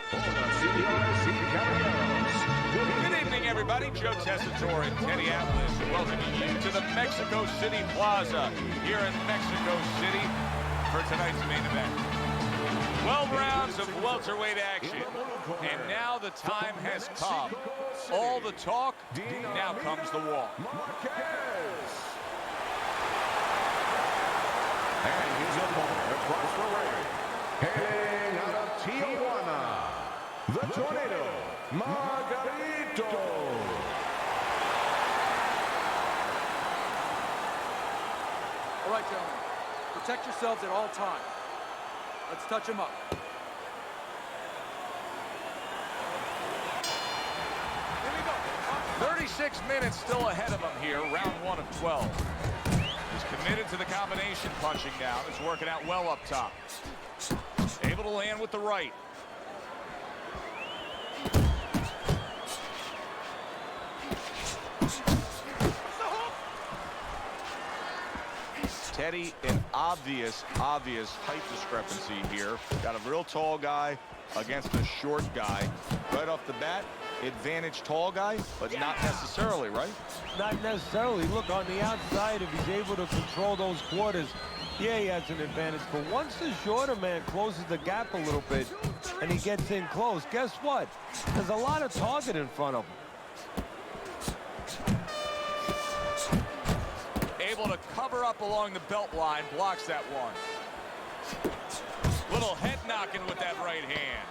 Good evening, everybody. Joe Tessitore and Teddy Atlas welcoming you to the Mexico City Plaza here in Mexico City for tonight's main event. 12 rounds of welterweight action, and now the time has come. All the talk, now comes the walk. Marquez. And his opponent across the ring, hailing out of Tijuana, the Tornado, Margarito. All right, gentlemen, protect yourselves at all times. Let's touch him up. Here we go. 36 minutes still ahead of him here, round 1 of 12. He's committed to the combination punching now. It's working out well up top. Able to land with the right. Teddy, an obvious height discrepancy here. Got a real tall guy against a short guy. Right off the bat, advantage tall guy, but not necessarily, right? Not necessarily. Look, on the outside, if he's able to control those quarters, yeah, he has an advantage. But once the shorter man closes the gap a little bit and he gets in close, guess what? There's a lot of target in front of him. Able to cover up along the belt line, blocks that one. Little head knocking with that right hand.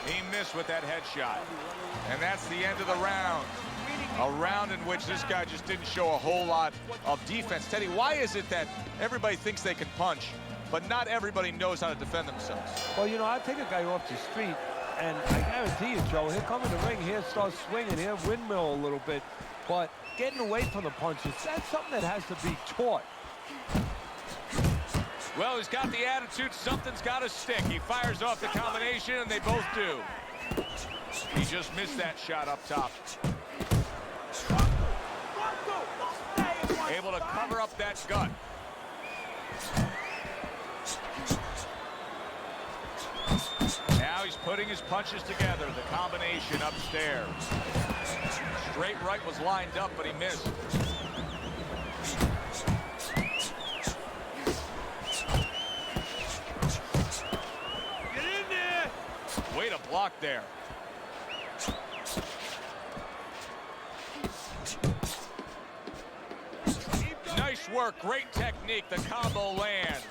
He missed with that headshot. And that's the end of the round. A round in which this guy just didn't show a whole lot of defense. Teddy, why is it that everybody thinks they can punch, but not everybody knows how to defend themselves? Well, you know, I take a guy off the street, and I guarantee you, Joe, he'll come in the ring, he'll start swinging, he'll windmill a little bit, but getting away from the punches, that's something that has to be taught. Well, he's got the attitude, something's got to stick. He fires off the combination, and they both do. He just missed that shot up top. Able to cover up that gut. Now he's putting his punches together, the combination upstairs. Straight right was lined up, but he missed. Get in there! Way to block there. Nice work, great technique. The combo lands.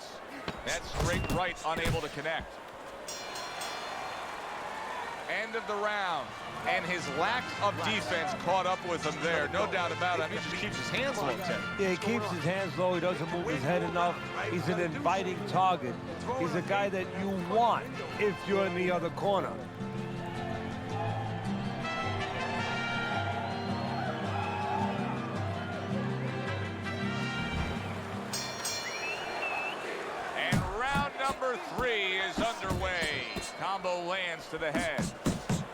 That straight right unable to connect. End of the round. And his lack of defense caught up with him there. No doubt about it. I mean, he just keeps his hands low, Teddy. Yeah, he keeps his hands low. He doesn't move his head enough. He's an inviting target. He's a guy that you want if you're in the other corner. And round number 3 is underway. Combo lands to the head.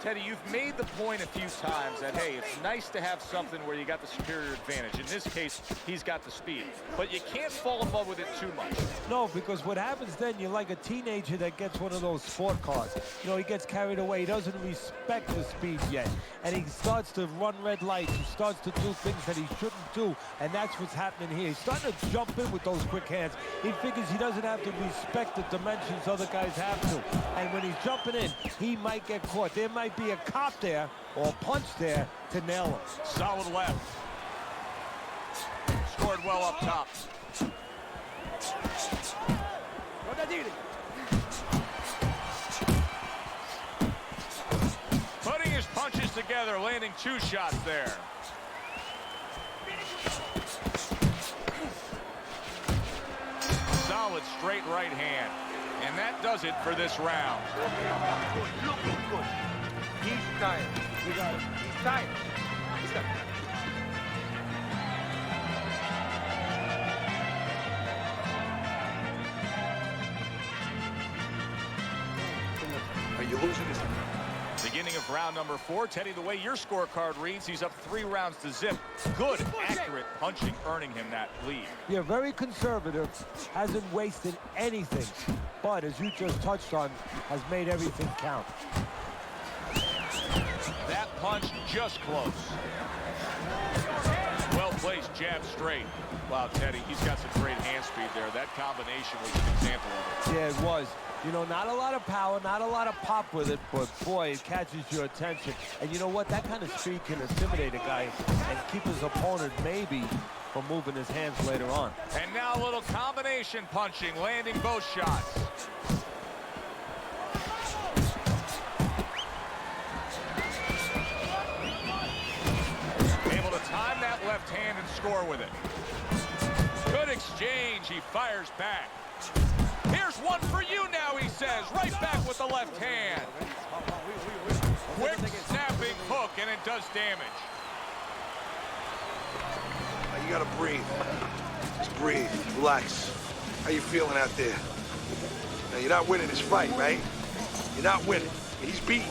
Teddy, you've made the point a few times that, hey, it's nice to have something where you got the superior advantage. In this case, he's got the speed. But you can't fall in love with it too much. No, because what happens then, you're like a teenager that gets one of those sport cars. You know, he gets carried away. He doesn't respect the speed yet. And he starts to run red lights. He starts to do things that he shouldn't do. And that's what's happening here. He's starting to jump in with those quick hands. He figures he doesn't have to respect the dimensions other guys have to. And when he's jumping in, he might get caught. There might be a cop there or a punch there to nail him. Solid left. Scored well up top. Putting his punches together, landing 2 shots there. Solid straight right hand. And that does it for this round. Looking good. He's tired. You got it. He's tired. He's got it. Beginning beginning of round number 4. Teddy, the way your scorecard reads, he's up 3 rounds to zip. Good, accurate punching, earning him that lead. Yeah, very conservative, hasn't wasted anything, but as you just touched on, has made everything count. That punch just close. Well-placed jab straight. Wow, Teddy, he's got some great hand speed there. That combination was an example of it. Yeah, it was. You know, not a lot of power, not a lot of pop with it, but boy, it catches your attention. And you know what? That kind of speed can intimidate a guy and keep his opponent maybe from moving his hands later on. And now a little combination punching, landing both shots. Able to time that left hand and score with it. Good exchange. He fires back. Here's one for you now, he says. Right back with the left hand. Quick snapping hook, and it does damage. You gotta breathe. Just breathe. Relax. How you feeling out there? Now, you're not winning this fight, right? You're not winning. He's beaten.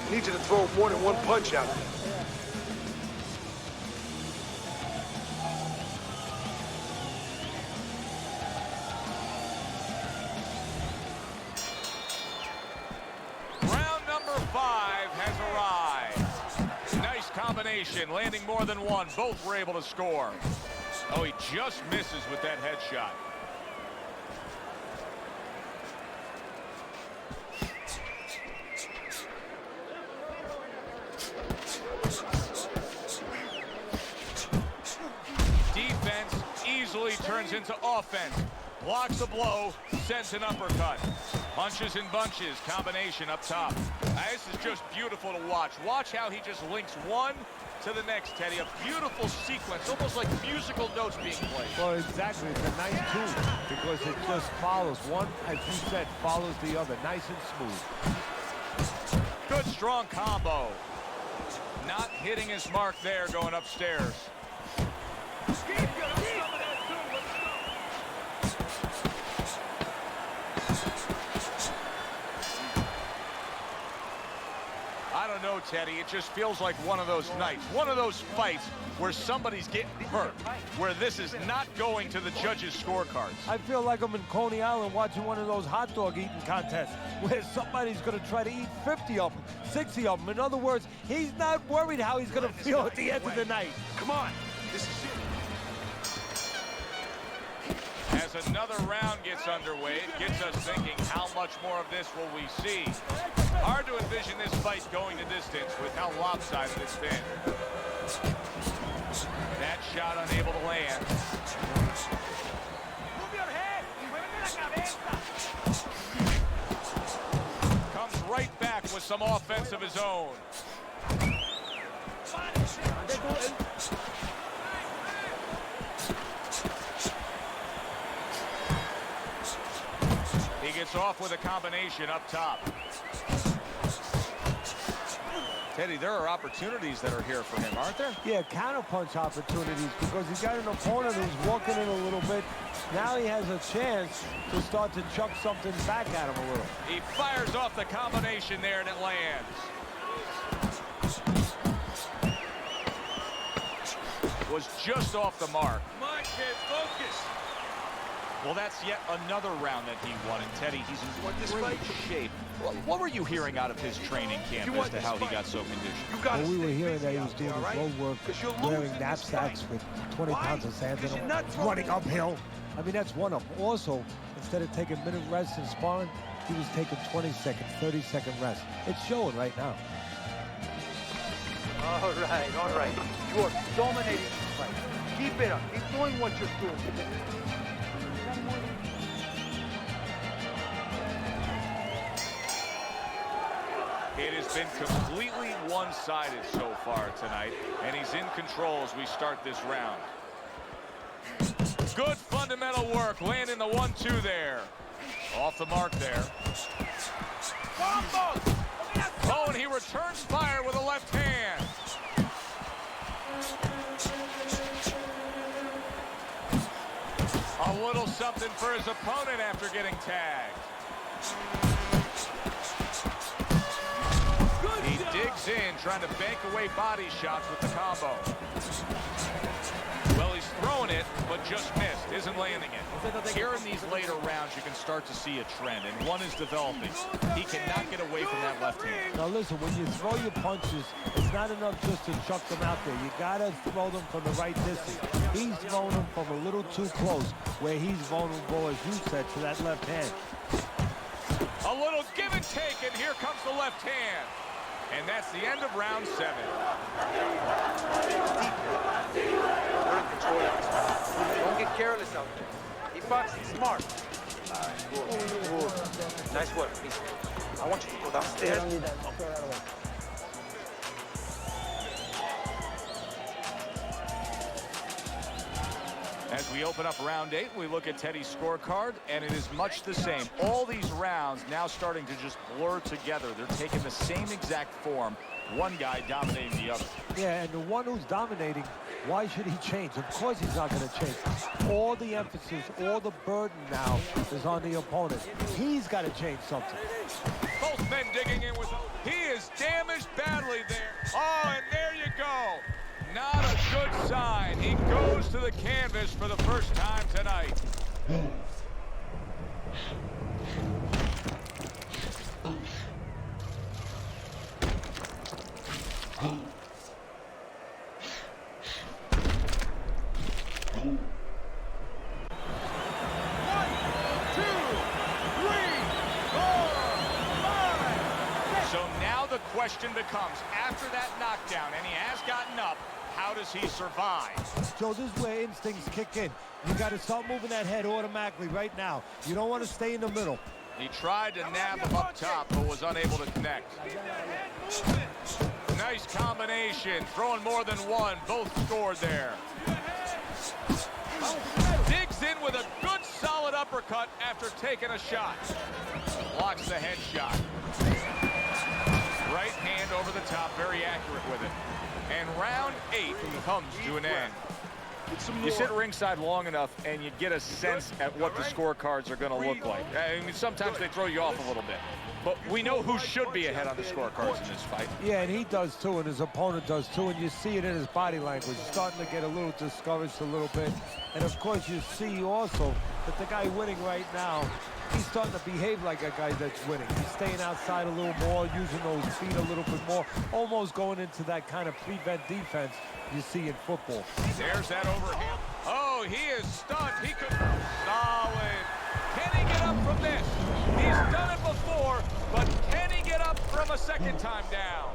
He needs you to throw more than one punch out there. Landing more than one. Both were able to score. Oh, he just misses with that headshot. Defense easily turns into offense. Blocks the blow, sends an uppercut. Punches and bunches, combination up top. This is just beautiful to watch. Watch how he just links one to the next, Teddy. A beautiful sequence, almost like musical notes being played. Well, exactly. It's a nice tune because it just follows. One, as you said, follows the other. Nice and smooth. Good, strong combo. Not hitting his mark there, going upstairs. I don't know, Teddy. It just feels like one of those nights, one of those fights where somebody's getting hurt, where this is not going to the judges' scorecards. I feel like I'm in Coney Island watching one of those hot dog eating contests where somebody's going to try to eat 50 of them, 60 of them. In other words, he's not worried how he's going to feel at the end of the night. Come on. This is it. As another round gets underway, it gets us thinking, how much more of this will we see? Hard to envision this fight going the distance with how lopsided it's been. That shot unable to land. Comes right back with some offense of his own. He gets off with a combination up top. Teddy, there are opportunities that are here for him, aren't there? Yeah, counterpunch opportunities because he's got an opponent who's walking in a little bit. Now he has a chance to start to chuck something back at him a little. He fires off the combination there and it lands. Was just off the mark. Marquez, focus. Well, that's yet another round that he won. And Teddy, he's in great shape. What were you hearing out of his training camp as to how he got so conditioned? Well, we were hearing that he was doing his road work, wearing knapsacks with 20 pounds of sand in them, running uphill. I mean, that's one of them. Also, instead of taking minute rest in sparring, he was taking 20-second, 30-second rest. It's showing right now. All right. You are dominating this fight. Keep it up. Keep doing what you're doing. It has been completely one-sided so far tonight, and he's in control as we start this round. Good fundamental work, landing the 1-2 there. Off the mark there. Oh, and he returns fire with a left hand. A little something for his opponent after getting tagged. in, trying to bank away body shots with the combo. Well, he's throwing it, but just missed. Isn't landing it. Here in these later rounds, you can start to see a trend, and one is developing. He cannot get away from that left hand. Now listen, when you throw your punches, it's not enough just to chuck them out there. You gotta throw them from the right distance. He's throwing them from a little too close, where he's vulnerable, as you said, to that left hand. A little give and take, and here comes the left hand. And that's the end of round 7. Don't get careless out there. Keep boxing smart. All right, good. Nice work. I want you to go downstairs. As we open up round 8, we look at Teddy's scorecard, and it is much the same. All these rounds now starting to just blur together. They're taking the same exact form. One guy dominating the other. Yeah, and the one who's dominating, why should he change? Of course he's not going to change. All the emphasis, all the burden now is on the opponent. He's got to change something. Both men digging in with him. He is damaged badly there. Oh, and there you go. Not a good sign. He goes to the canvas for the first time tonight. So now the question becomes, after that knockdown, and he has gotten up, how does he survive? So this is where instincts kick in. You got to start moving that head automatically right now. You don't want to stay in the middle. He tried to nab him up top, but was unable to connect. Nice combination, throwing more than one. Both scored there. Digs in with a good solid uppercut after taking a shot. Blocks the head shot. Right hand over the top, very accurate with it. And round 8 comes to an end. You sit ringside long enough and you get a sense at what the scorecards are going to look like. I mean, sometimes they throw you off a little bit. But we know who should be ahead on the scorecards in this fight. Yeah, and he does too, and his opponent does too, and you see it in his body language. He's starting to get a little discouraged a little bit. And of course, you see also that the guy winning right now, he's starting to behave like a guy that's winning. He's staying outside a little more, using those feet a little bit more, almost going into that kind of prevent defense you see in football. There's that overhand. Oh, he is stunned. He could... Solid. Can he get up from this? He's done it before, but can he get up from a second time down?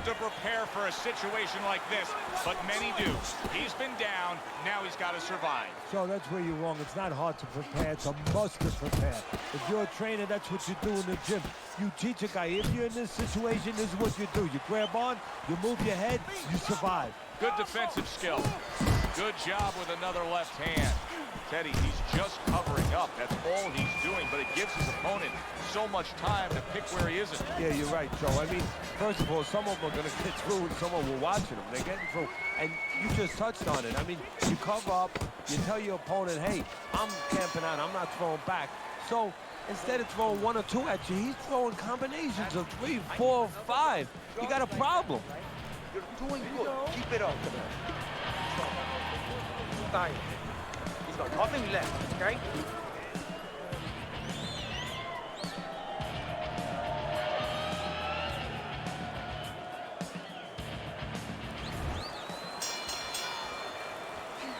To prepare for a situation like this, but many do. He's been down, now he's got to survive. So that's where you're wrong. It's not hard to prepare, it's a must to prepare. If you're a trainer, that's what you do in the gym. You teach a guy, if you're in this situation, this is what you do. You grab on, you move your head, you survive. Good defensive skill. Good job with another left hand. Teddy, he's just covering up. That's all he's doing, but it gives his opponent so much time to pick where he isn't. Yeah, you're right, Joe. I mean, first of all, some of them are going to get through, and some of them are watching them. They're getting through, and you just touched on it. I mean, you cover up, you tell your opponent, hey, I'm camping out, I'm not throwing back. So instead of throwing 1 or 2 at you, he's throwing combinations of 3, 4, 5. You got a problem. You're doing good. Keep it up. Tired. He's got nothing left, okay?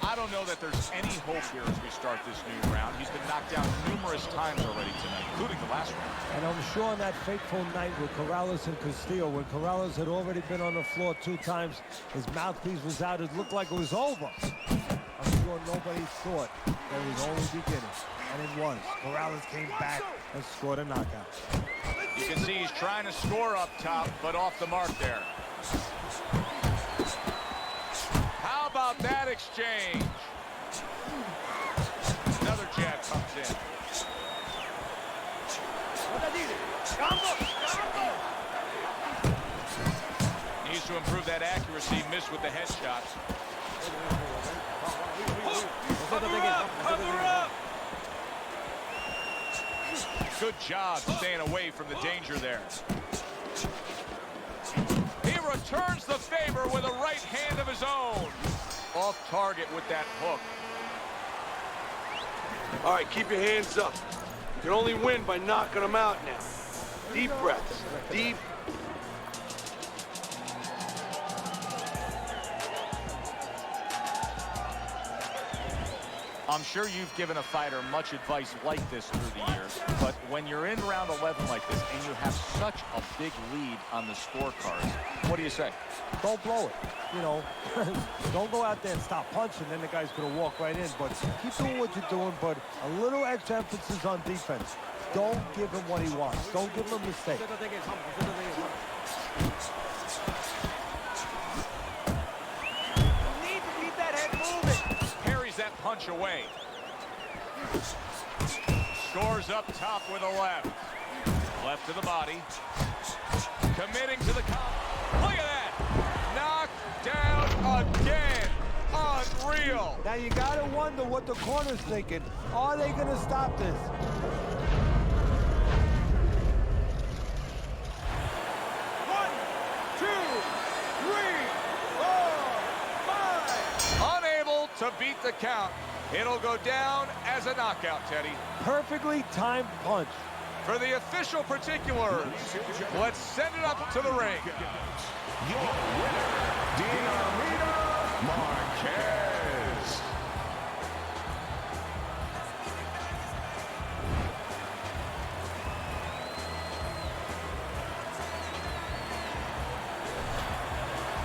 I don't know that there's any hope here as we start this new round. He's been knocked down numerous times already tonight, including the last round. And I'm sure on that fateful night with Corrales and Castillo, when Corrales had already been on the floor 2 times, his mouthpiece was out, it looked like it was over. I'm sure nobody thought that it was only beginning, and it was. Corrales came back and scored a knockout. You can see he's trying to score up top, but off the mark there. How about that exchange? Another jab. Needs to improve that accuracy. Missed with the headshots. Cover up! Good job staying away from the danger there. He returns the favor with a right hand of his own. Off target with that hook. All right, keep your hands up. You can only win by knocking them out now. Deep breaths. Deep. I'm sure you've given a fighter much advice like this through the years, but when you're in round 11 like this and you have such a big lead on the scorecards, what do you say? Don't blow it. You know, don't go out there and stop punching, then the guy's going to walk right in. But keep doing what you're doing, but a little extra emphasis on defense. Don't give him what he wants. Don't give him a mistake. Punch away. Scores up top with a left. Left to the body. Committing to the count. Look at that. Knocked down again. Unreal. Now you got to wonder what the corner's thinking. Are they going to stop this? One, two, three, four, 5. Unable to beat the count. It'll go down as a knockout, Teddy. Perfectly timed punch. For the official particulars, let's send it up to the ring. Your winner, Marquez.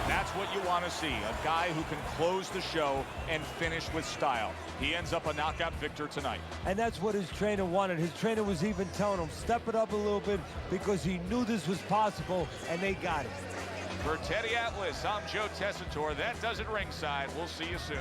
That's what you want to see, a guy who can close the show and finish with style. He ends up a knockout victor tonight. And that's what his trainer wanted. His trainer was even telling him, step it up a little bit, because he knew this was possible, and they got it. For Teddy Atlas, I'm Joe Tessitore. That does it ringside. We'll see you soon.